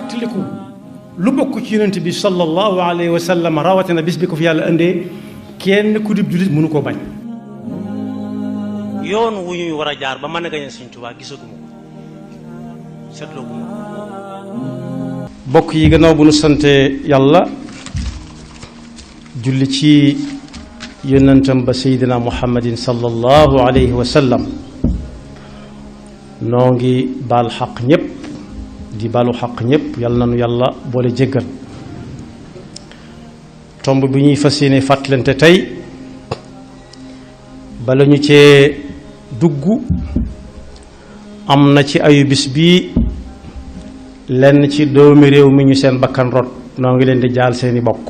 tiliku lu bokk ci yonent bi sallallahu alayhi wa sallam rawatina bis bi ko fi yàlla indee kenn ku dib jullit mënu koo bañ. yoon wu ñuy war a jaar ba mën a gañe Sëñ Tuubaa gisaguma ko seetlooguma ko. bokk yi gannaaw bu nu sante yàlla julli ci yonentam ba seydina muhammadin sallallahu alayhi wa sallam noo ngi baal xaq ñëpp di baalu xaq ñëpp yàlla na nu yàlla boole jéggal. tomb bi ñuy fas yéene fàttalante tey bala ñu cee dugg am na ci ayu bis bi lenn ci doomi réew mi ñu seen bakkan rot noo ngi leen di jaal seeni bokk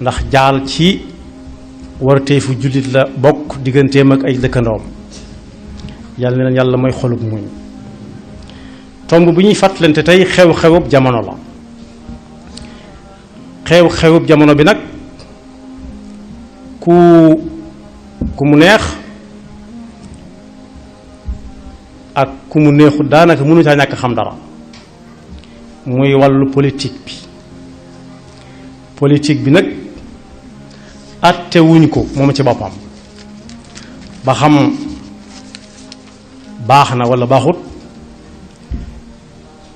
ndax jaal ci warteefu jullit la bokk digganteem ak ay dëkkandoom yàlla na leen yàlla mooy xolub muñ. tomb bi ñuy fàttalante tey xew-xewub jamono la. xew-xewub jamono bi nag ku mu neex ak ku mu neexut daanaka mënu caa ñàkk xam dara muy wàllu politique bi nag atte wuñ ko moom ci boppam ba xam baax na walla baaxut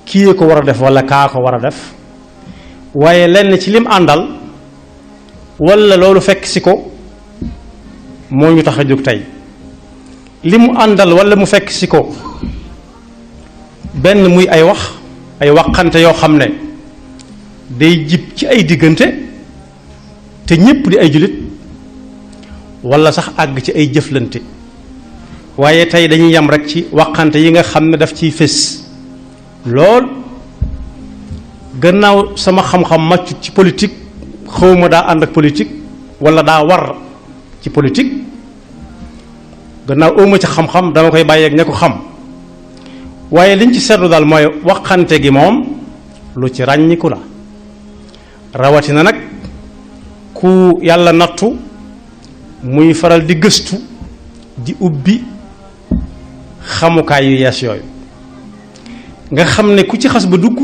kii ko war a def walla kaa ko war a def waaye lenn ci lim àndal walla loolu fekk si ko moo ñu tax a jóg tey li mu àndal walla mu fekk si ko benn muy ay waxante yoo xam ne day jib ci ay diggante te ñépp di ay jullit walla sax àgg ci ay jëflante waaye tey dañuy yem rekk ci waxante yi nga xam ne daf ciy fés lool. gannaaw sama xam-xam màccut ci politique xawma daa ànd ak politique walla daa war ci politique gannaaw awma ci xam-xam dama koy bàyyeeg ña ko xam waaye liñ ci seetlu daal mooy waxante gi moom lu ci ràññiku la rawatina nag ku yàlla nattu muy faral di gëstu di ubbi xamukaay yu yees yooyu nga xam ne ku ci xas ba dugg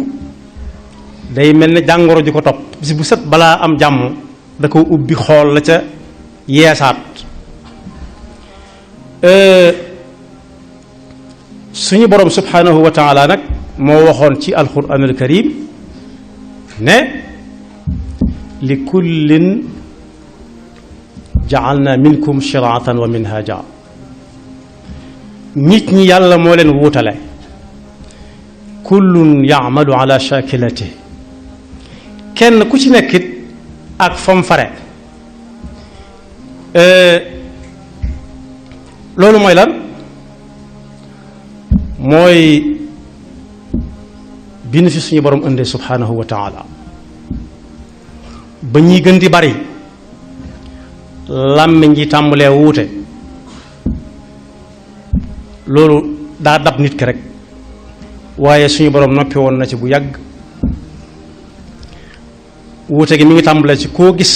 day mel ne jàngoro ji ko topp bis bu set balaa am jàmm da ko ubbi xool la ca yeesaat. suñu borom subhanahu wa taala nag moo waxoon ci alquranul karim ne li kullin ja'alna minkum shir'atan wa minhaja nit ñi yàlla moo leen wuutale kullun ya'malu ala shakilatihi kenn ku ci nekkit ak fam fare loolu mooy lan mooy bi nu fi suñu borom indee subhanahu wa taala ba ñuy gën di bari làmmiñ ji tàmbalee wuute loolu daa dab nit ki rek waaye suñu borom noppi woon na ci bu yàgg. wuute gi mi ngi tàmbalee ci koo gis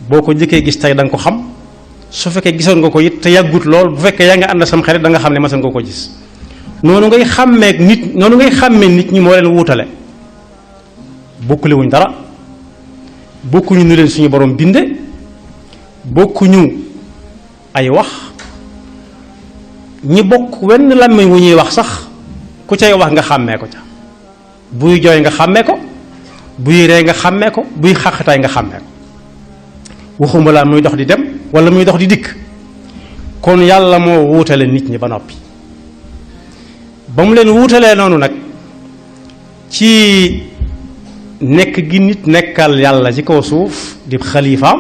boo ko jëkkee gis tey da nga ko xam su fekkee gisoon nga ko it te yàggut lool bu fekkee yaa nga ànd sam xarit da nga xam ne masan nga ko gis noonu ngay xàmmee nit ñi moo leen wuutale bokkule wuñ dara bokkuñu nu leen suñu borom binde bokkuñu ay wax ñi bokk wenn làmmiñ wu ñuy wax sax ku cay wax nga xàmmee ko ca buy jooy nga xàmmee ko buy ree nga xàmmee ko buy xàqataay nga xàmmee ko waxuma laa muy dox di dem walla muy dox di dikk kon yàlla moo wuutale nit ñi ba noppi ba mu leen wuutalee noonu nag ci nekk gi nit nekkal yàlla ci kaw suuf di xalifaam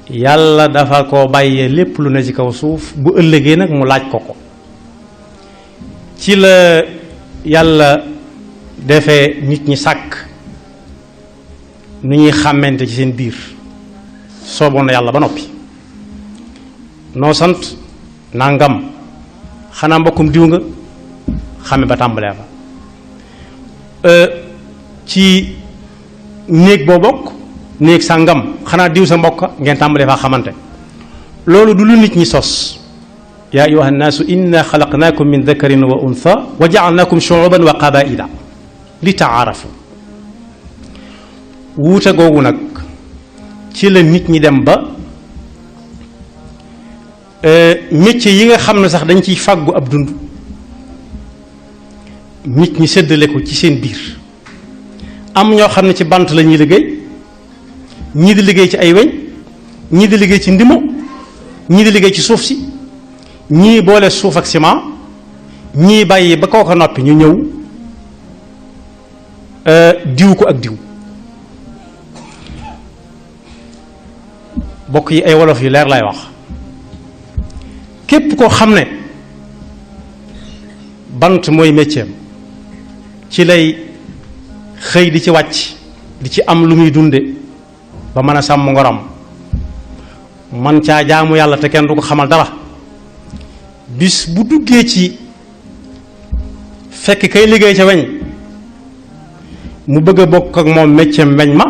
yàlla dafa ko bàyyee lépp lu ne ci kaw suuf bu ëllëgee nag mu laaj ko ci la yàlla defee nit ñi sàkk nu ñuy xàmmante ci seen biir sooboon na yàlla ba noppi noo sant nangam xanaa mbokkum diw nga xame ba tàmbalee fa ci néeg boo bokk néeg sàngam xanaa diw sa mbokk ngeen tàmbalee faa xamante loolu du lu nit ñi sos yaa ayuha nnaasu inna xalaqnaakum min dakarin wa untha wa jaalnaakum shuuban wa qabaila li taarafu. wuute googu nag ci la nit ñi dem ba métier yi nga xam ne sax dañ ciy fàggu ab dund nit ñi séddale ko ci seen biir. am ñoo xam ne ci bant la ñuy liggéey, ñii di liggéey ci ay weñ, ñii di liggéey ci ndimo, ñii di liggéey ci suuf si, ñii boole suuf ak ciment, ñii bàyyi ba kooka noppi ñu ñëw diw ko ak diw. bokk yi ay wolof yu leer lay wax. képp koo xam ne bant mooy métier ci lay xëy di ci wàcc di ci am lu muy dunde ba mën a sàmm ngoram man caa jaamu yàlla te kenn du ko xamal dara, bis bu duggee ci fekk kay liggéey ca weñ mu bëgg a bokk ak moom métier weñ ma,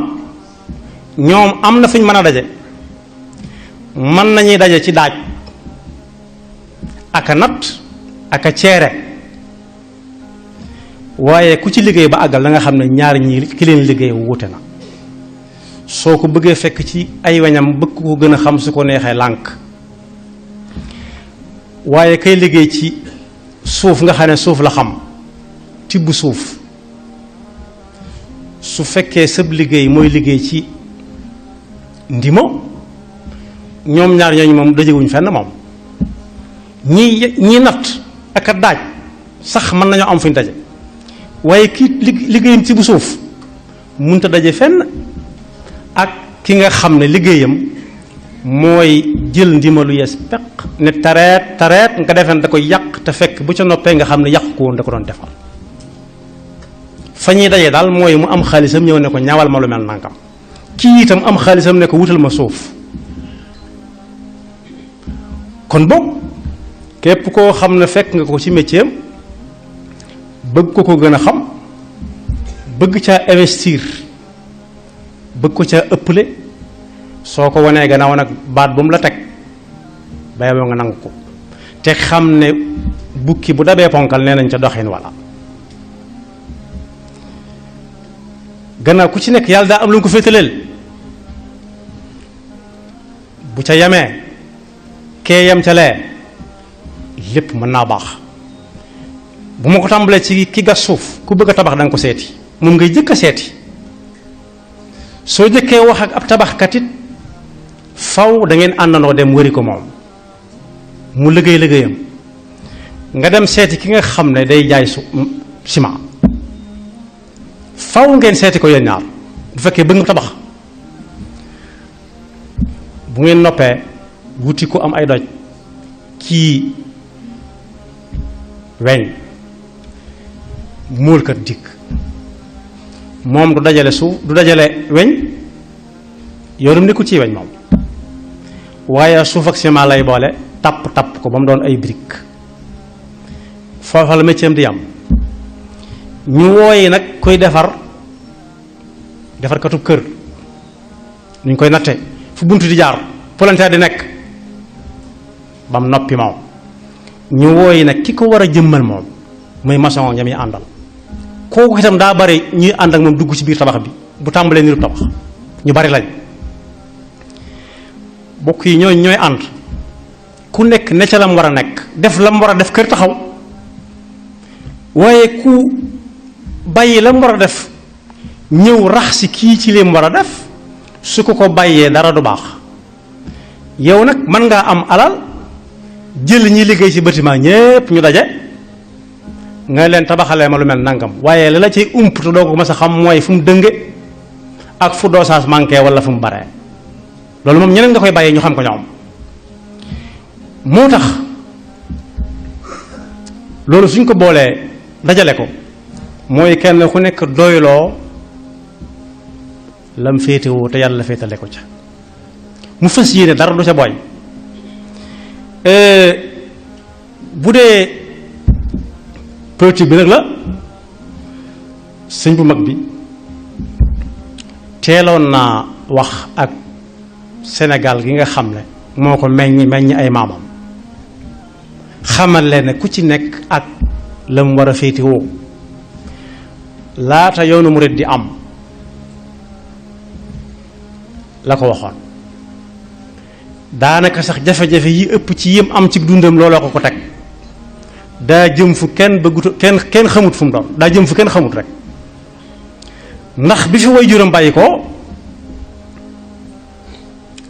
ñoom am na fu ñu mën a daje. mën nañuy daje ci daaj aka natt aka ceere, waaye ku ci liggéey ba àggal da nga xam ne ñaar ñii ki leen liggéey wuute na. soo ko bëggee fekk ci ay weñam bëgg ko gën a xam su ko neexee lànk, waaye kay liggéey ci suuf nga xam ne suuf la xam tibb suuf, su fekkee sëb liggéey mooy liggéey ci ndimo, ñoom ñaar ñooñu moom dajewuñ fenn moom. ñii natt ak a daaj sax mën nañoo am fuñ daje, waaye ki liggéeyam ci bu suuf mënut a daje fenn ak ki nga xam ne liggéeyam mooy jël ndimalu yees peq ne tareet tareet nga defeen da koy yàq, te fekk bu ca noppee nga xam ne yàq ko woon da ko doon defal. fa ñuy daje daal mooy mu am xaalisam ñëw ne ko ñawal ma lu mel nangam, kii itam am xaalisam ne ko wutal ma suuf. kon boog képp koo xam ne fekk nga ko ci métier am bëgg ko gën a xam, bëgg caa investir, bëgg ko caa ëpple, soo ko wanee gannaaw nag baat bu mu la teg ba yow nga nangu ko te xam ne bukki bu dabee ponkal nee nañ ca doxin walla. gannaaw ku ci nekk yàlla daa am lu mu ko féetaleel, bu ca yamee kee yam ca lee lépp mën naa baax. bu ma ko tàmbalee ci ki gas suuf, ku bëgg a tabax da nga ko seeti, moom ngay jëkk a seeti. soo jëkkee wax ak ab tabaxkat it faw da ngeen àndandoo dem wëri ko moom mu liggéey liggéeyam, nga dem seeti ki nga xam ne day jaay ciment, faw ngeen seeti ko yéen ñaar bu fekkee bëgg nga tabax. bu ngeen noppee wuti ko am ay doj kii weñ móolkat dikk, moom du dajale suuf du dajale weñ, yoonum nekkul ci weñ moom, waaye suuf ak ciment lay boole tapp ko ba mu doon ay brique. foofa la métier am di yam. ñu wooyi nag koy defarkatub kër, nuñ koy natte fu buntu di jaar palanteer di nekk ba mu noppi moom. ñu wooyi nag ki ko war a jëmmal moom muy maçon ñam yi àndal, kooku itam daa bari ñuy ànd ak moom dugg ci biir tabax bi bu tàmbalee niru tabax ñu bari lañ. bokk yi ñooy ànd ku nekk ne ca la mu war a nekk def la mu war a def kër taxaw, waaye ku bàyyi la mu war a def ñëw rax si kii ci li mu war a def, su ko bàyyee dara du baax. yow nag mën ngaa am alal jël ñi liggéey ci bâtiment ñépp ñu daje nga leen tabaxalee ma lu mel nangam, waaye la la ciy ump te doo ko mas a xam mooy fu mu dënge ak fu dosage manqué wala fu mu baree. loolu moom ñeneen nga koy bàyyee ñu xam ko ñoom. moo tax loolu suñ ko boolee dajale ko mooy kenn ku nekk doyloo lam féetewoo te yàlla féetale ko ca, mu fas yéene dara du ca booy. bu dee politique bi nag la sëñ bu mag bi teeloon naa wax ak Sénégal gi nga xam ne moo ko meññi ay maamam xamal leen ne ku ci nekk ak la mu war a féetewoo laata yoonu murid di am la ko waxoon daanaka sax jafe-jafe yi ëpp ci yim am ci dundam looloo ko ko teg daa jëm fu kenn bëggut kenn xamut fu mu doon daa jëm fu kenn xamut rek ndax bi fi waajuram bàyyi ko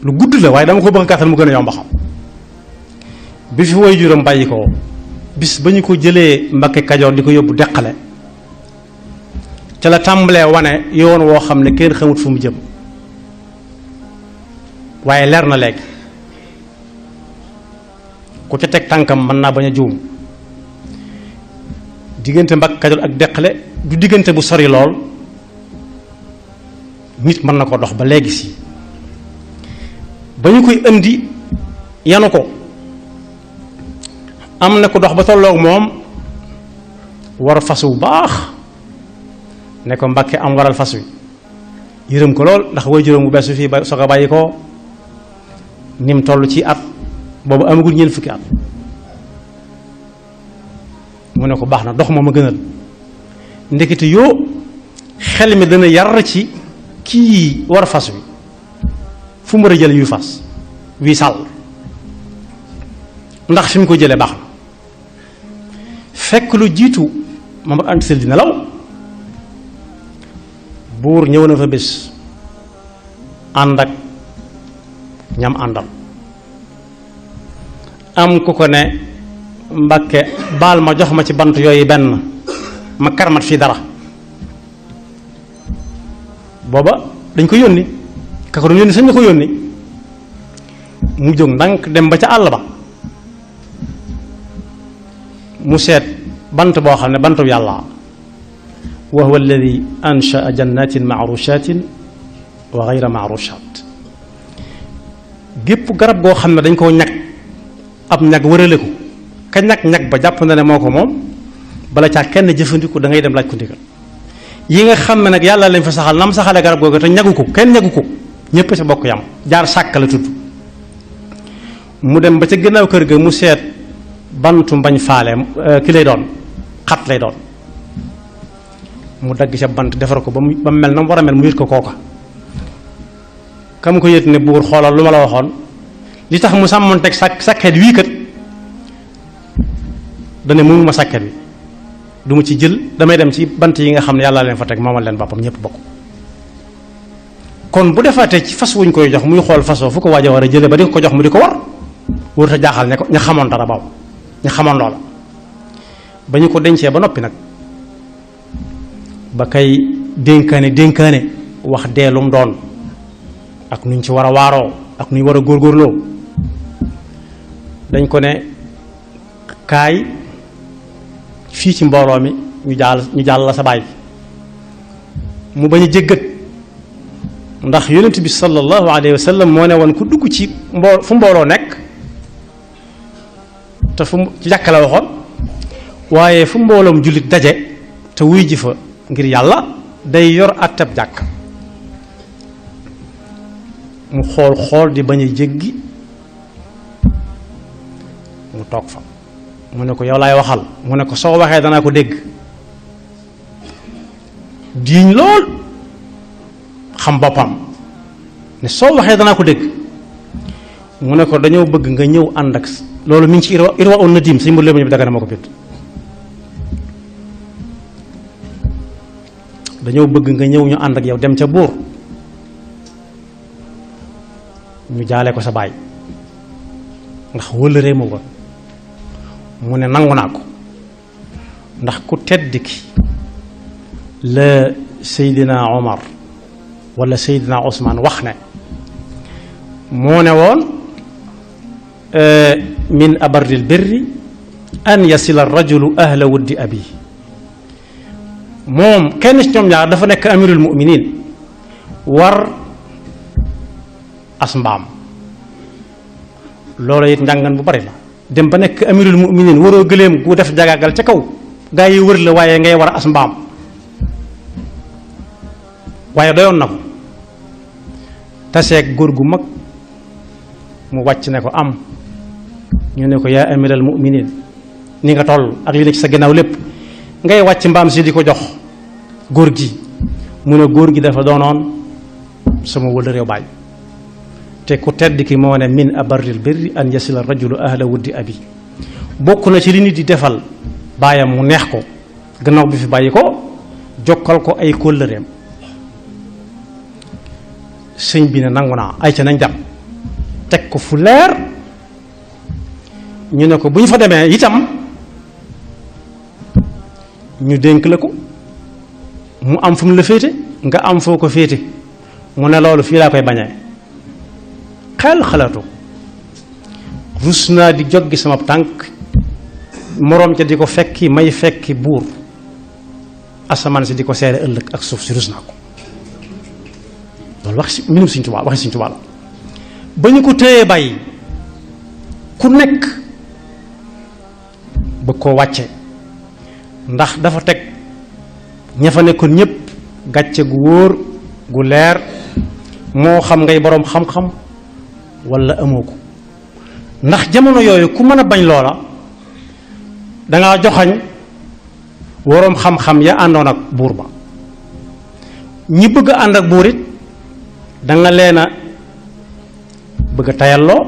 lu gudd la waaye dama ko bëgg gàttal mu gën a yomb xam bi fi waajuram bàyyi ko bis ba ñu ko jëlee Mbakke Kajoor di ko yóbbu deqale ca la tàmbalee wane yoon woo xam ne kenn xamut fu mu jëm waaye leer na léegi ku ca teg tànkam mën naa bañ a juum diggante Mbakke Kajoor ak deqale du diggante bu sori lool nit mën na ko dox ba léegi si ba ñu koy indi yanu ko am na ko dox ba tolloog moom war fas wu baax ne ko Mbàkke am waral fas wi yërëm ko lool ndax way juróom bu bees fii ba soog a bàyyi ko ni mu toll ci at boobu amagul ñeent fukki at mu ne ko baax na dox ma gënal ndekete yoo xel mi dana yar ci kii war fas wi fu mu war a jële yu fas wii sàll ndax fi mu ko jëlee baax na fekk lu jiitu Mamadou Anta Sall di nelaw buur ñëw na fa bés ànd ak ñam àndal am ku ko ne Mbàkke baal ma jox ma ci bant yooyu benn ma karmat fii dara booba dañ ko yónni ka ko doon yónni sañ na ko yónni mu jóg ndànk dem ba ca àll ba mu seet bant boo xam ne bantu yàlla wa huwa alladi anshaa jannatin maarushatin wa gayra maarushat gépp garab goo xam ne dañ koo ñag ab ñag wërale ko ka ñag ba jàpp na ne moo ko moom bala caa kenn jëfandiku da ngay dem laaj ko ndigal yi nga xam ne nag yàlla lañ fa saxal nam saxale garab googu te ñagu ko kenn ñagu ko ñépp ca bokk yam jaar sàkk la tudd mu dem ba ca gannaaw kër ga mu seet bantu mbañ faale ki lay doon xat lay doon mu dagg ca bant defar ko ba mu mel na mu war a mel mu yët ko kooka kam ko yët ne buur xoolal lu ma la waxoon li tax mu sàmmoon teg sàkket wii kat dane mu ma sàkket wi du ma ci jël damay dem ci bant yi nga xam ne yàlla leen fa teg moomal leen boppam ñëpp bokk kon bu defaatee ci fas wuñ koy jox muy xool fasoo fu ko waaj a war a jële ba di ko jox mu di ko war wóor ta jaaxal ne ko ña xamoon dara boobu ña xamoon loola ba ñu ko dencee ba noppi nag ba kay dénkaane wax deelum doon ak nuñ ci war a waaroo ak nuñ war a góorgóorloo dañ ko ne kaay fii ci mbooloo mi ñu jàll la sa baay mu bañ a jéggat ndax yonent bi sallallahu alayhi wa sallam moo ne woon ku dugg ci fu mbooloo nekk te fu ci jàkka la waxoon waaye fu mbooloom jullit daje te wuy ji fa ngir yàlla day yor àttab jàkk mu xool di bañ a jéggi mu toog fa mu ne ko yow laay waxal mu ne ko soo waxee danaa ko dégg diiñ lool xam boppam ne soo waxee danaa ko dégg mu ne ko dañoo bëgg nga ñëw ànd ak loolu mi ngi ci irwa on na diim sañ mbir léegi bi daga na ma ko bind dañoo bëgg nga ñëw ñu ànd ak yow dem ca buur ñu jaale ko sa baay ndax wëllëree ma woon mu ne nangu naa ko ndax ku tedd ki la Seydina Omar wala Seydina Ousmane wax ne moo ne woon min abarril birri an yasila rajulu ahla wuddi abi moom kenn ci ñoom ñaar dafa nekk amirul muminin war as mbaam loolu it njàngan bu bari la dem ba nekk amirul muminin waroo gëléem gu def jagaagal ca kaw gaa yi wër la waaye ngay war a as mbaam waaye doyoon na ko taseeg góor gu mag mu wàcc ne ko am ñu ne ko yaa amiral muminin ni nga toll ak li ne ci sa ginnaaw lépp ngay wàcc mbaam si di ko jox góor gi mu ne góor gi dafa doonoon sama wëllëreew baay te ku tedd ki moo ne min abarril birri an yasila rajulu ahla wuddi abi bokk na ci li nit di defal baayam mu neex ko gannaaw bi fi bàyyi ko jokkal ko ay kóllëreem sëñ bi ne nangu naa ay ca nañ dem teg ko fu leer ñu ne ko bu ñu fa demee itam ñu dénk la ko mu am fu mu la féete nga am foo ko féete mu ne loolu fii laa koy bañee xel xalaatu rus naa di joggi sama tànk moroom ca di ko fekki may fekki buur asamaan si di ko seere ëllëg ak suuf si rus naa ko loolu wax si minum Sëñ Tuubaa waxi Sëñ Tuubaa la ba ñu ko téyee bàyyi ku nekk bëgg koo wàcce ndax dafa teg ña fa nekkoon ñépp gàcce gu wóor gu leer moo xam ngay boroom xam-xam walla amoo ko ndax jamono yooyu ku mën a bañ loola dangaa joxañ boroom xam-xam ya àndoon ak buur ba ñi bëgg a ànd ak buur it danga leen a bëgg a tayalloo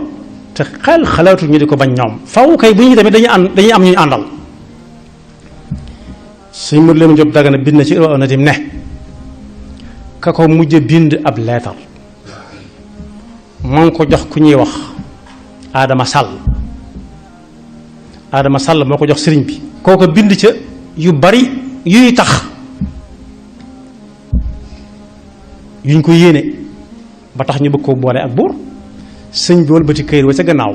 te xel xalaatu ñu di ko bañ ñoom faw kay bu ñu tamit dañuy am ñu àndal suñ mur leen Jóob Dagana bind na ci Irwa Nadim ne ka ko mujj bind ab leetar moo ngi ko jox ku ñuy wax Adama Sall Adama Sall moo ko jox sëriñ bi kooko bind ca yu bari yuy tax yuñ ko yéene ba tax ñu bëgg koo boole ak buur sëñ bi wëlbati këyit wa ca gannaaw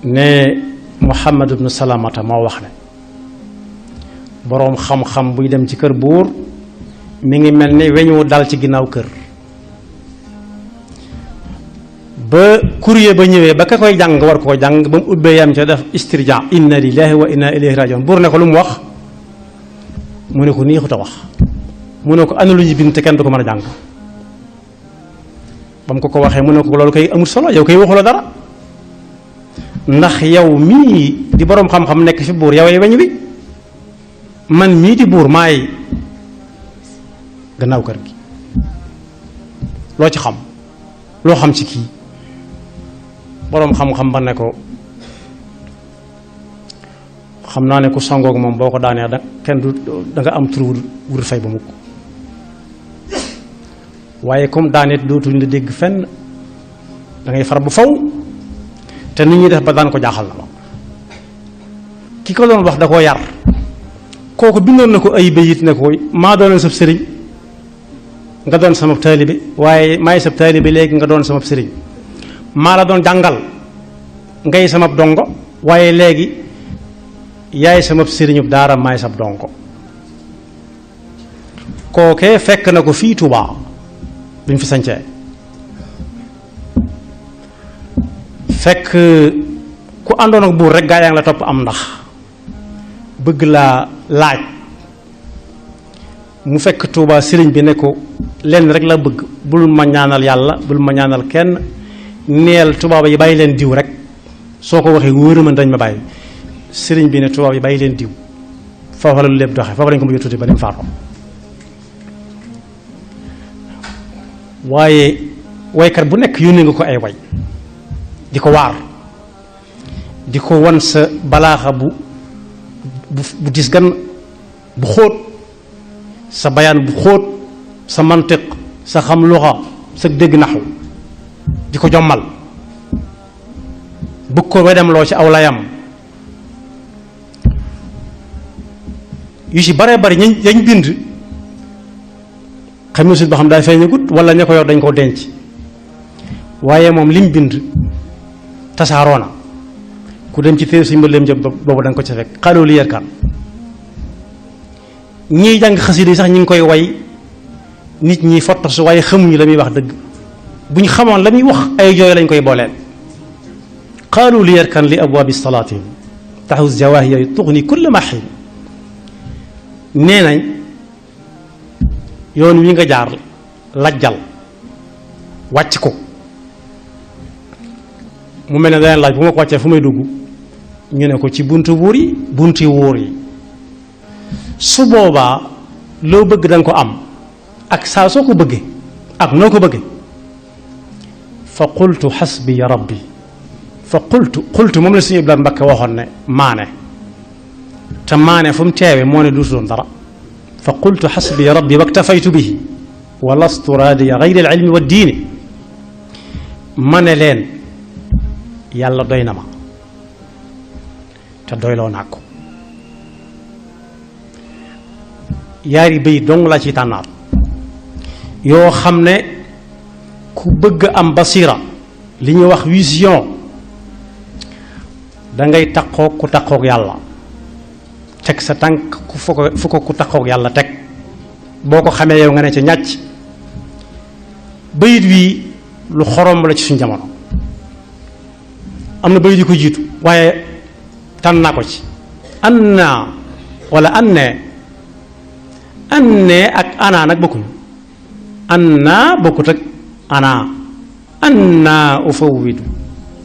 ne Muhammad ibnu Salamata moo wax ne boroom xam-xam buy dem ci kër buur mi ngi mel ni weñ wu dal ci ginnaaw kër ba courrier ba ñëwee ba ka koy jàng war koo jàng ba mu ubbee yam ca def istirja inna lillahi wa inna ilayhi rajiun buur ne ko lu mu wax mu ne ko neexut a wax mu ne ko ana lu ñu bind te kenn du ko mën a jàng ba mu ko waxee mu ne ko loolu koy amul solo yow koy waxuloo dara ndax yow mii di boroom xam-xam nekk fi buur yowee weñ wi man mii di buur maay gannaaw kër gi loo ci xam loo xam ci kii boroom xam-xam ba ne ko xam naa ne ku sangoog moom boo ko daanee da kenn du da nga am tur wur fay ba mukk waaye comme daaneet dootuñ la dégg fenn da ngay far bu faw te nit ñi def ba daan ko jaaxal na ma ki ko doon wax da koo yar kooku bindoon na ko ay bayit ne ko maa doonoon sab sëriñ nga doon sama taalibe waaye maay sab taalibe léegi nga doon sama sëriñ maa la doon jàngal ngay sama dongo waaye léegi yaay sama sëriñub daara maay sab dongo kookee fekk na ko fii Tuubaa bi mu fi sañcee fekk ku àndoon ak buur rek gaa yaa ngi la topp am ndax bëgg laa laaj mu fekk Tuubaa sëriñ bi ne ko lenn rek la bëgg bul ma ñaanal yàlla bul ma ñaanal kenn neel tubaab yi bàyyi leen diw rek soo ko waxee wóor ma dañ ma bàyyi sëriñ bi ne tubaab yi bàyyi leen diw foofa la lu lépp doxee foofa lañ ko mujj tuuti ba ni mu faatoo waaye waykat bu nekk yónnee nga ko ay way di ko waar di ko wan sa balaaxa bu dis gan bu xóot sa bayaan bu xóot sa mantiq sa xam luxa sa dégg naxu di ko jommal bëgg ko wedem loo ci aw layam yu ci bare bari yañ bind xam ne ba xam daay feeñagut wala ña ko yor dañ koo denc waaye moom lim bind tasaaroo na ku dem ci téere suñu mbëleem jëm boobu da nga ko ci fekk xaaloo li yerkaan ñiy jàng xasida yi sax ñi ngi koy way nit ñi fottasu waaye xamuñu la muy wax dëgg bu ñu xamoon la muy wax ay jooy lañ koy booleel qaalu li yarkan li abwaabi salaatin taxus jawaahiya tuxni kulla maxin nee nañ yoon wi nga jaar lajjal wàcc ko mu mel ne daneen laaj bu ma ko wàccee fu may dugg ñu ne ko ci buntu buur yi bunti wóor yi su boobaa loo bëgg danga ko am ak saa soo ko bëggee ak noo ko bëggee fa qultu xasbiya rabbi fa qultu moom la suñu Ibrahima Mbakke waxoon ne maane te maane fu mu teewee moo ne duutu doon dara fa qultu xasbiya rabbi waktafaytu bihi wa lastu raadiya gayri al ilmi wa diini ma ne leen yàlla doy na ma te doyloo naa ko yaari bëy dong laa ci tànnaat yoo xam ne ku bëgg am basira li ñuy wax vision dangay takkook ku takkook yàlla teg sa tànk fu ko ku takkook yàlla teg boo ko xamee yow nga ne ca ñàcc bayit wi lu xorom la ci suñ jamono am na bayit yu ko jiitu waaye tànn naa ko ci anna wala anne ak ana nag bokkuñu anna bokkut ak anna ufawwidu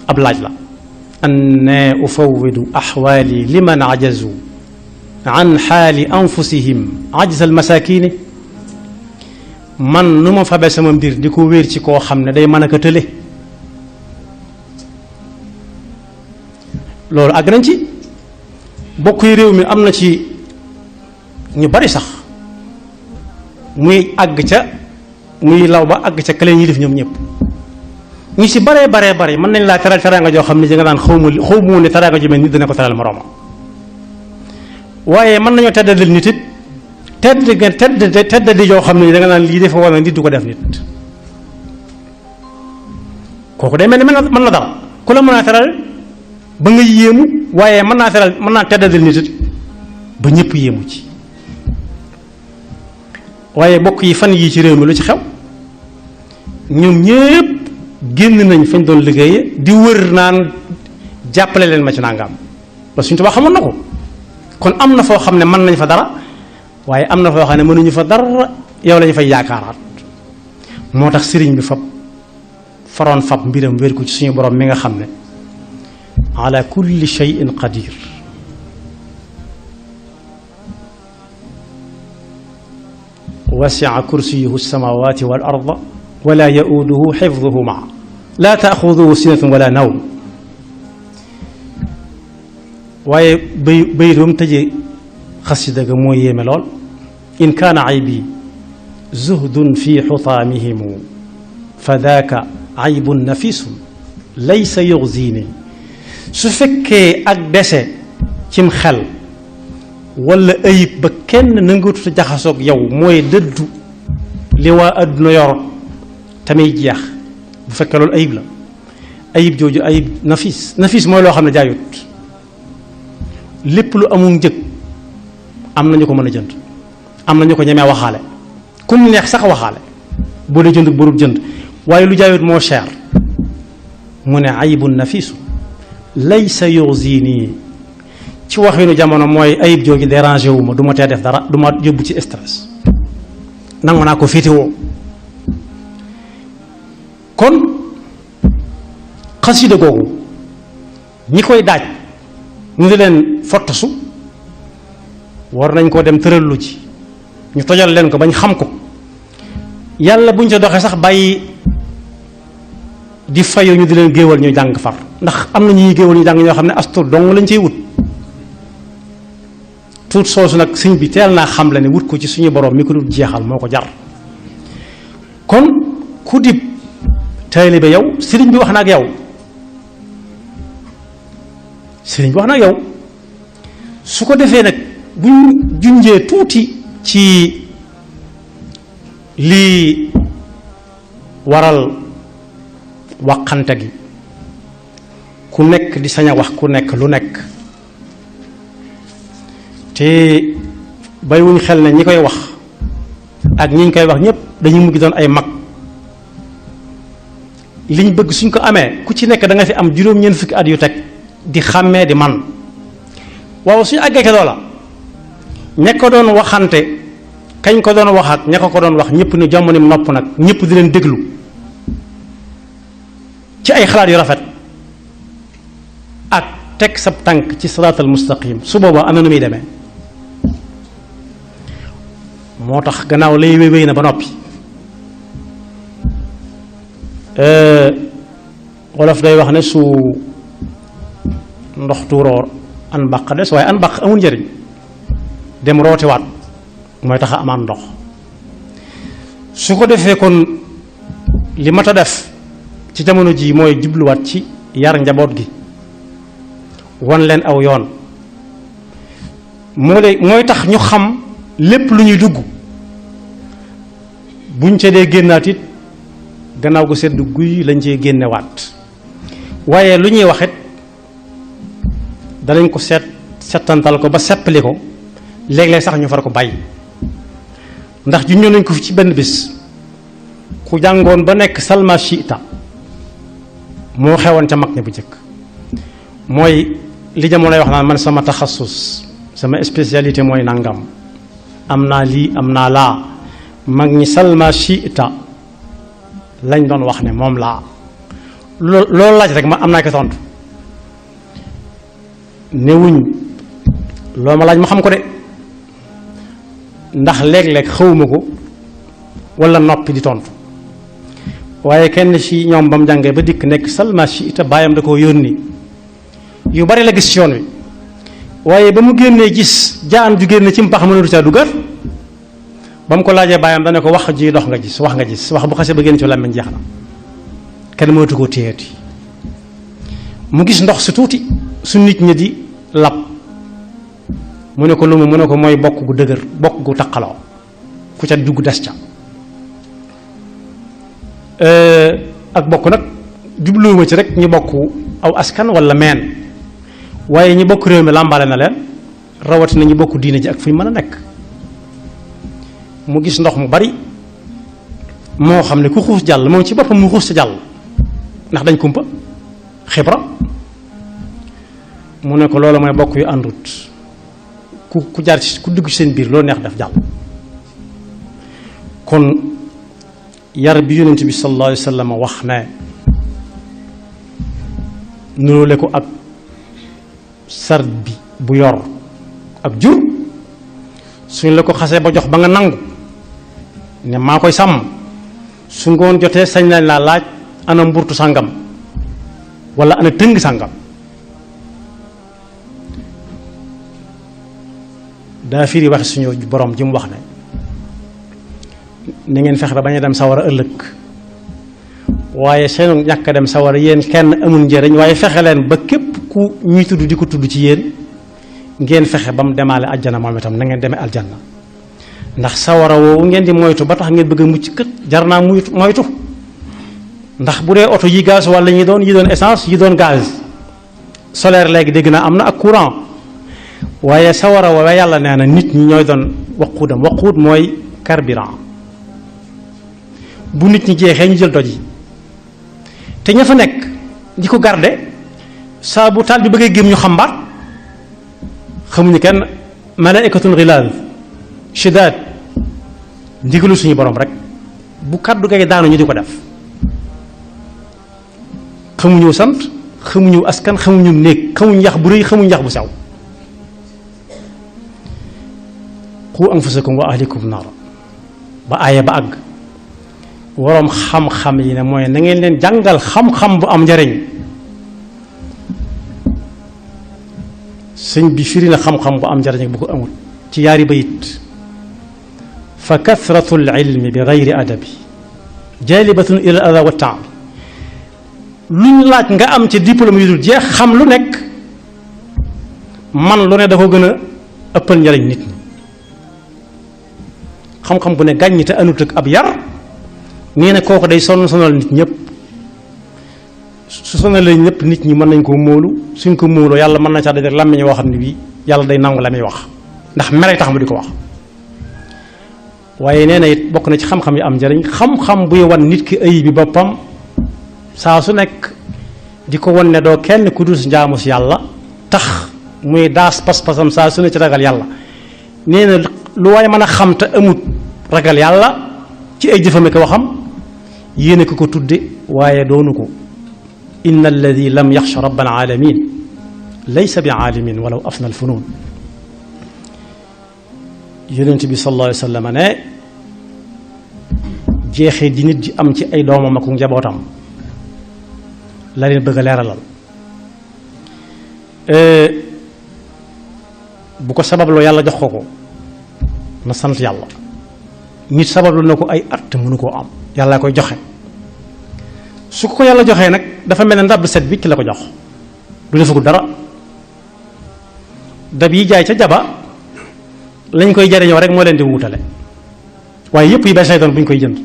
ab laaj la anna ufawwidu axwaali liman ajazu an xaali anfusihim ajza almasakini man nu ma fabe sama mbir di ko wéer ci koo xam ne day mën a ko tële loolu àgg nañ ci bokk yi réew mi am na ci ñu bari sax muy àgg ca muy law ba àgg ca kaleen yilif ñoom ñëpp ñu ci baree mën nañ laa teral teraanga joo xam ne ji nga daan xaw ma ne teraanga ju mel nit dana ko teral moroomam waaye mën nañoo teddadal nit it teddadi joo xam ne da nga naan lii dafa war na nit du ko def nit kooku day mel ni mën na dara ku la mën a teral ba nga yéemu waaye mën naa teddadal nit it ba ñëpp yéemu ci waaye bokk yi fan yii ci réew mi lu ci xew ñoom ñëpp génn nañ fañ doon liggéeye di wër naan jàppale leen ma ci nangam ba suñu Tuubaa xamoon na ko kon am na foo xam ne mën nañ fa dara waaye am na foo xam ne mënuñu fa dara yow lañu fay yaakaaraat moo tax sëriñ bi faroon fab mbiram wér ko ci suñu borom mi nga xam ne ala kulli shay'in qadir wasi'a kursiyuhu as-samawati wal arda wala ya'uduhu hifdhuhuma la ta'khudhuhu sinatun wala nawm waaye bayit ba mu tëjee xasida ga moo yéeme lool in kaana aybi zuhdun fi xutaamihimu fa daaka aybun nafisun laysa yuxzini su fekkee ak dese cim xel wala ayib ba kenn nangatuta jaxasoog yow mooy dëddu li waa adduna yor tamit jeex bu fekkee loolu ayib la ayib jooju ayib nafis mooy loo xam ne jaayut lépp lu amul njëg am na ñu ko mën a jënd am na ñu ko ñemee waxaale ku mu neex sax waxaale boo dee jënd borub jënd waaye lu jaayut moo cher mu ne ayibun nafisu laysa yuxzini ci waxinu jamono mooy ayib jooju dérangé wu ma du ma tee def dara du ma yóbbu ci stress nangu naa ko féetewoo kon xasida googu ñi koy daaj ñu di leen fottasu war nañ koo dem tërallu ci ñu tojal leen ko bañ xam ko yàlla buñ ca doxee sax bàyyi di fayu ñu di leen géewal ñu jàng far ndax am na ñuy géewal ñu jàng ñoo xam ne astur dong lañ ciy wut tuut soosu nag sëñ bi teel naa xam la ne wut ko ci suñu borom mi ko dul jeexal moo ko jar kon ku dib taalibe yow sëriñ bi wax na ak yow sëriñ bi wax na ak yow su ko defee nag buñ junjee tuuti ci lii waral waxante gi ku nekk di sañ a wax ku nekk lu nekk te bàyyiwuñ xel ne ñi koy wax ak ñi ñu koy wax ñépp dañuy mujj doon ay mag liñ bëgg suñ ko amee ku ci nekk da nga fi am juróom-ñeent fukki at yu teg di xàmmee di man waaw suñu àggee ke loola ña ko doon waxante kañ ko doon wax ak ña ko doon wax ñëpp ni jamono nopp nag ñëpp di leen déglu ci ay xalaat yu rafet ak teg sab tànk ci siraatal mustaqim su boobaa ana nu muy demee moo tax gannaaw lay wéy na ba noppi wolof day wax ne su ndox tuuroo an baq des waaye an baq amul njëriñ dem rootiwaat mooy tax a amaat ndox su ko defee kon li mat a def ci jamono ji mooy jubluwaat ci yar njaboot gi wan leen aw yoon mooy tax ñu xam lépp lu ñuy dugg buñ ca dee génnaat it gannaaw gu sedd guy lañ cee génnewaat waaye lu ñuy waxit danañ ko settantal ko ba seppali ko léeg-léeg sax ñu far ko bàyyi ndax ju ñëw nañ ko fi ci benn bis ku jàngoon ba nekk salma shiita moo xewoon ca mag ña bu njëkk mooy li jamono lay wax naan man sama taxasus sama spécialité mooy nangam am naa lii am naa laa mag ñi salma shiita lañ doon wax ne moom laa loolu laaj rek ma am naa ko tontu newuñ loolu ma laaj ma xam ko de ndax léeg-léeg xawma ko wala noppi di tontu waaye kenn ci ñoom ba mu jàngee ba dikk nekk salma shiita baayam da koo yónni yu bari la gis ci yoon wi waaye ba mu génnee gis jaan ju génne ci mpax mënatu caa dugal ba mu ko laajee baayam dana ko wax ji dox nga gis wax bu xasee ba génn ci làmmiñ jeex na kenn mënatu koo téyeeti mu gis ndox su tuuti su nit ñi di lab mu ne ko lu mu ne ko mooy bokk gu dëgër bokk gu taqaloo ku ca dugg des ca ak bokk nag jubluwuma ci rek ñu bokk aw askan wala meen waaye ñi bokk réew mi làmbaale na leen rawatina ñu bokk diine ji ak fu ñu mën a nekk mu gis ndox mu bari moo xam ne ku xuus jàll moom ci boppam mu xuus sa jàll ndax dañ kumpa xibra mu ne ko loolu mooy bokk yu àndut ku jaar ci ku dugg ci seen biir loolu neex def jàll kon yar bi yonent bi sallallahu alayhi wa sallam wax ne nuróole ko ak sart bi bu yor ak jur suñ la ko xasee ba jox ba nga nangu ne maa koy sàmm su ngoon jotee sañ nañ laa laaj ana mburtu sàngam wala ana tëng sàngam daa firi wax suñu borom ji mu wax ne na ngeen fexe ba bañ a dem sawara ëllëg waaye seen ñàkk a dem sawara yéen kenn amul njëriñ waaye fexe leen ba képp ku ñuy tudd di ko tudd ci yéen ngeen fexe ba mu demaale aljana moom itam na ngeen demee aljanna ndax sawara woowu ngeen di moytu ba tax ngeen bëgg a mucc kët jar naa moytu ndax bu dee oto yi gaz wala yi doon essence yi doon gaz solaire léegi dégg naa am na ak courant waaye sawara woowe yàlla nee na nit ñi ñooy doon waquud mooy carburant bu nit ñi jeexee ñu jël doj yi te ña fa nekk di ko garde saa bu taal bi bëggee gém ñu xambaat xamuñu kenn malaikatun ghilaaz shidaad ndigalu suñu borom rek bu kàddu gay daanu ñu di ko def xamuñu sant xamuñu askan xamuñu néeg xamuñu yax bu rëy xamuñu yax bu sew qu anfusakum wa ahlikum naar ba aaya ba àgg waroom xam-xam yi ne mooy na ngeen leen jàngal xam-xam bu am njariñ sëñ bi firi na xam-xam bu am njariñ bu ko amul ci yaari bayit fa kathratu al-ilmi bi gayri adabi jalibatun ila al-ada wa taab luñ laaj nga am ci diplôme yu dul jeex xam lu nekk man lu ne da ko gën a ëppal njariñ nit ñi xam-xam bu ne gàññi te anut ak ab yar nee na kooku day sonal nit ñëpp su sonalee ñëpp nit ñi mën nañ koo móolu suñ ko móoloo yàlla mën na caa dajale làmmiñ woo xam ne bii yàlla day nangu la muy wax ndax mere tax mu di ko wax waaye nee na it bokk na ci xam-xam yi am njariñ xam-xam buy wan nit ki ayib bi boppam saa su nekk di ko wan ne doo kenn ku dul njaamu si yàlla tax muy daas pas-pasam saa su ne ci ragal yàlla nee na lu waaye mën a xam te amut ragal yàlla ci ay jëfame ko waxam yéene ko tudde waaye doonu ko inna alladi lam yaxsha rabbal alamin laysa bi aalimin walaw afna al funun yonent bi sallallahu alayhi wa sallam ne jeexee di nit ji am ci ay doomam ak njabootam la leen bëgg a leeralal bu ko sababloo yàlla jox ko na sant yàlla nit sabablu na ko ay at mënu koo am yàlla koy joxe su ko yàlla joxee nag dafa mel ne ndab set bi ci la ko jox du defagul dara dab yi jaay ca jaba lañ koy jariñoo rek moo leen di wutale waaye yëpp yi bees lay doon bu ñu koy jënd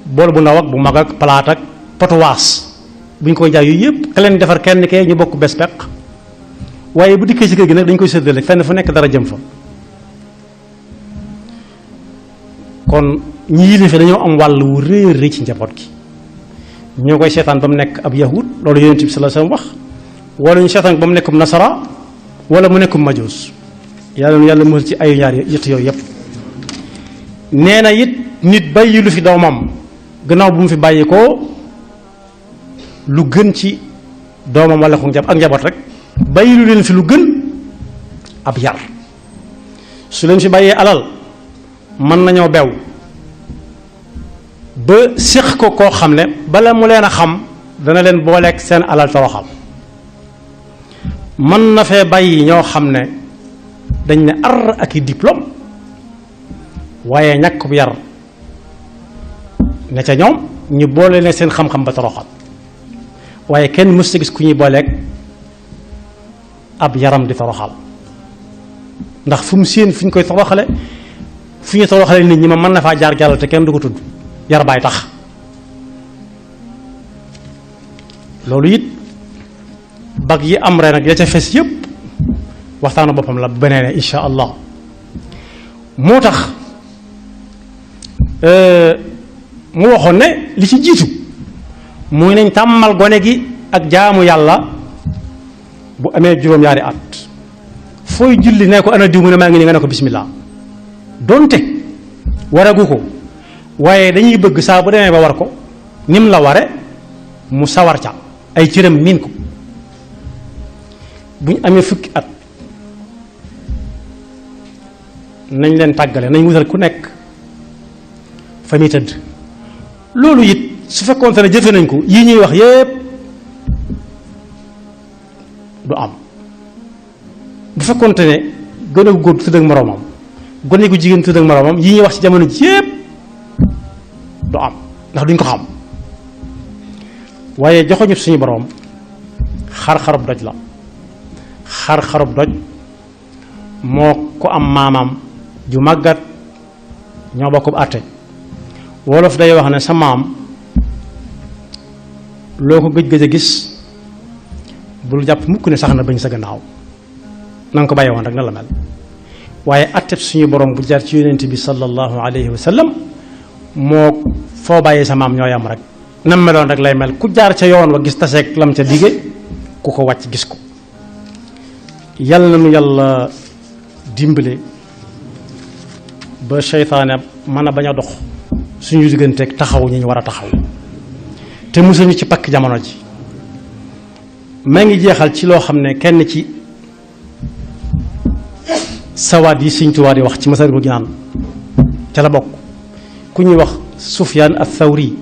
bool bu ndaw ak bu mag ak palaat ak potuwaas bu ñu koy jaay yooyu yëpp ka leen defar kenn kee ñu bokk bes peq waaye bu dikkee ci kër gi nag dañ koy séddale fenn fu nekk dara jëm fa kon ñi yilife dañoo am wàll wu réer ci njaboot gi ñoo koy seetaan ba mu nekk ab yahud loolu yonent bi sallallahu alayhi wasallam wax wala ñu seetaan ba mu nekkum nasara wala mu nekkum majuus yàlla musal ci ayu ñaar yett yooyu yëpp nee na it nit bàyyi lu fi doomam gannaaw bu mu fi bàyyi ko lu gën ci doomam wala ko ak njaboot rek bàyyi lu leen fi lu gën ab yar su leen fi bàyyee alal mën nañoo bew ba séq ko koo xam ne bala mu leen a xam dana leen booleeg seen alal toroxal mën na fee bàyyi ñoo xam ne dañ ne ar ak i diplôme waaye ñàkk bu yar ne ca ñoom ñu boole ne seen xam-xam ba toroxal waaye kenn mës ta gis ku ñuy booleeg ab yaram di toroxal ndax fu mu séen fu ñu koy toroxale fu ñu toroxale nit ñi ma mën na faa jaar jàll te kenn du ko tudd yar baay tax loolu it bag yi am ren nag ya ca fes yëpp waxtaanu boppam la beneen insha allah moo tax mu waxoon ne li ci jiitu muy nañ tàmmal gone gi ak jaamu yàlla bu amee juróom-ñaari at fooy julli ne ko ana diw mu ne maa ngi nii nga ne ko bismillah donte waragu ko waaye dañuy bëgg saa bu demee ba war ko nim la ware mu sawar ca ay cëram miin ko bu ñu amee fukki at nañ leen tàggale nañ wutal ku nekk fa muy tëdd loolu it su fekkoonte ne jëfe nañ ko yii ñuy wax yépp du am bu fekkoonte ne gone gu góor tëdd ak moroomam gone gu jigéen tëdd ak moroomam yii ñuy wax ci jamono ji yépp du am ndax duñ ko xam waaye joxoñu suñu boroom xar-xarub doj la xar-xarub doj moo ko am maamam ju màggat ñoo bokkub àtte wolof day wax ne sa maam loo ko gëj a gis bul jàpp mukk ne sax na bañ sa gannaaw na nga ko bàyyi woon rek na la mel waaye àtte suñu borom bu jaar ci yonent bi sallallahu alayhi wa sallam moo foo bàyyi sa maam ñoo yam rek nam meloon rek lay mel ku jaar ca yoon wa gis taseeg lam ca dige ku ko wàcc gis ko yàlla na nu yàlla dimbale ba seytaane mën a bañ a dox suñu digganteeg taxaw ñi ñu war a taxaw te musuñu ci pakk jamono ji maa ngi jeexal ci loo xam ne kenn ci sawaat yi Sëñ Tuubaa di wax ci Masaalikul Jinaan ca la bokk ku ñuy wax Sufyaan ath-Thawri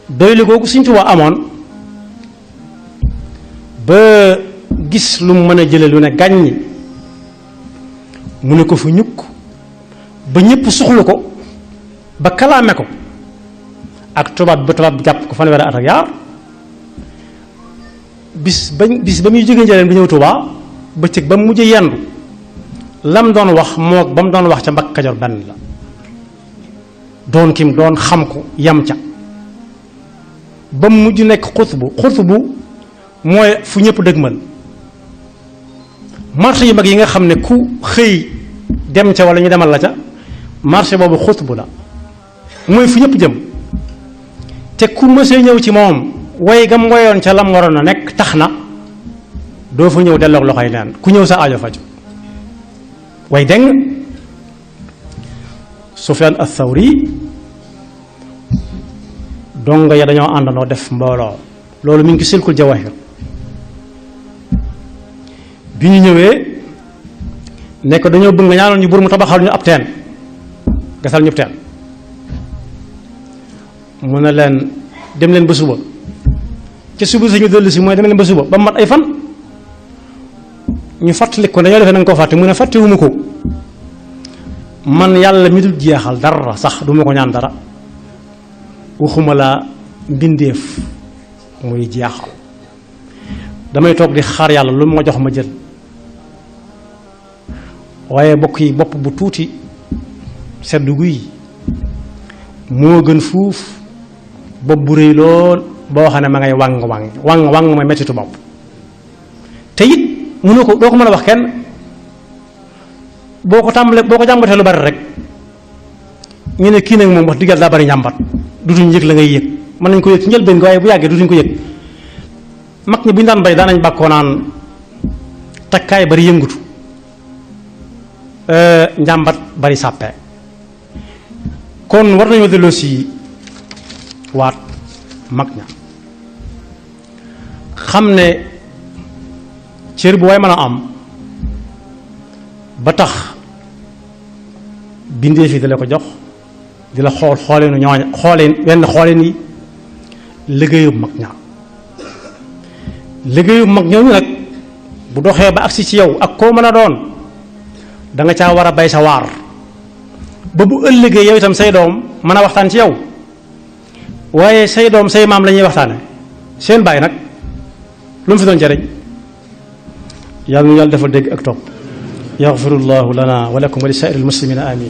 doylu googu Sëñ Tuubaa amoon ba gis lu mu mën a jële lu ne gàññi mu ne ko fu ñukk ba ñëpp soxlu ko ba kalaame ko ak tubaab ba tubaab jàpp ko fanweeri at ak yaar bis ba muy jógee njëriñ bi ñëw Tuubaa bëccëg ba mu mujj yendu lam doon wax moo ba mu doon wax ca Mbàkke Kajoor benn la doon kim doon xam ko yam ca ba mu mujj nekk xutbu mooy fu ñëpp dëgmal marché yu mag yi nga xam ne ku xëy dem ca wala ñu demal la ca marché boobu xutbu la mooy fu ñëpp jëm te ku mësee ñëw ci moom way gam ngoyoon ca lam waroon a nekk tax na doo fa ñëw delloog loxoy neen ku ñëw sa aajo faju way deng Sufyaan ath-Thawri dongo ya dañoo àndandoo def mbooloo loolu mi ngi ci silkul Jawaahir bi ñu ñëwee ne ko dañoo bëgg nga ñaanal ñu buur mu tabaxal ñu ab teen gasal ñu teen mu ne leen dem leen ba suba ca suba si ñu dellu si mooy dem leen ba suba ba mat ay fan ñu fàttali ko dañoo defee na nga koo fàtte mu ne fàttewuma ko man yàlla mi dul jeexal dara sax duma ko ñaan dara waxuma la mbindeef muy jeexal damay toog di xaar yàlla lu ma jox ma jël waaye bokk yi bopp bu tuuti sedd guy moo gën fuuf bopp bu rëy lool boo xam ne ma ngay wàng mooy mettitu bopp te it mënoo ko doo ko mën a wax kenn boo ko jàmbatee lu bari rek ñu ne kii nag moom wax diggal daa bari njàmbat dutuñ yëg la ngay yëg mën nañ ko yëg ci njëlbeen waaye bu yàggee dutuñ ko yëg mag ñi bu ñu daan bay daanañ bàkkoo naan takkaay bari yëngutu njàmbat bari sàppe kon war nañoo delloo si waat mag ña xam ne cër bu waay mën a am ba tax bindee fi di la ko jox di la xooleenu ñooña xooleen yi liggéeyub mag ña liggéeyub mag ñooñu nag bu doxee ba agsi ci yow ak koo mën a doon da nga caa war a bay sa waar ba bu ëllëgee yow itam say doom mën a waxtaan ci yow waaye say doom say maam la ñuy waxtaane seen baay nag lu mu fi doon jariñ yàlla nu yàlla dafa dégg ak topp yaxfirullahu lana wa lakum wa li saa'iril muslimina amin